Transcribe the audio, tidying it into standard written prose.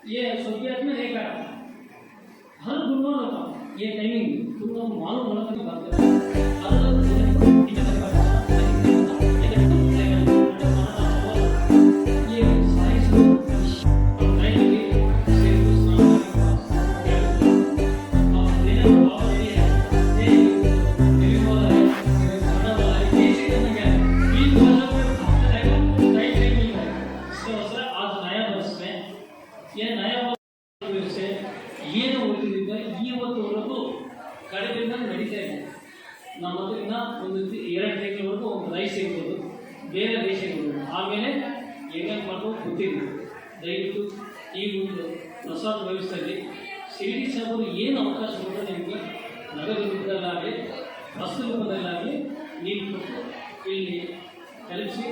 ये सोवियत में नहीं करा हर गुरुवार होता ये टाइमिंग तुम लोग मालूम होना की बात कर ये नया से ಏನು ಓದಿದ್ರಿಂದ ಇವತ್ತುವರೆಗೂ ಕಡಿಮೆಯಿಂದ ನಡೀತಾ ಇದೆ. ನಮ್ಮದು ಇನ್ನು ಒಂದು 2 ತಿಂಗಳವರೆಗೂ ಒಂದು ರೈಸ್ ಇರ್ಬೋದು ಬೇರೆ ದೇಶಗಳು ಆಮೇಲೆ ಏನೇನು ಮಾಡೋದು ಗೊತ್ತಿಲ್ಲ. ದಯವಿಟ್ಟು ಈ ಒಂದು ಪ್ರಸಾದ ವ್ಯವಸ್ಥೆಯಲ್ಲಿ ಶಿರಡಿ ಸಾಹೇಬರು ಏನು ಅವಕಾಶ ಕೊಟ್ಟರೆ ನಿಮಗೆ ನಗದು ರೂಪದಲ್ಲಾಗಲಿ ವಸ್ತು ರೂಪದಲ್ಲಾಗಲಿ ನೀವು ಇಲ್ಲಿ ತಲುಪಿಸಿ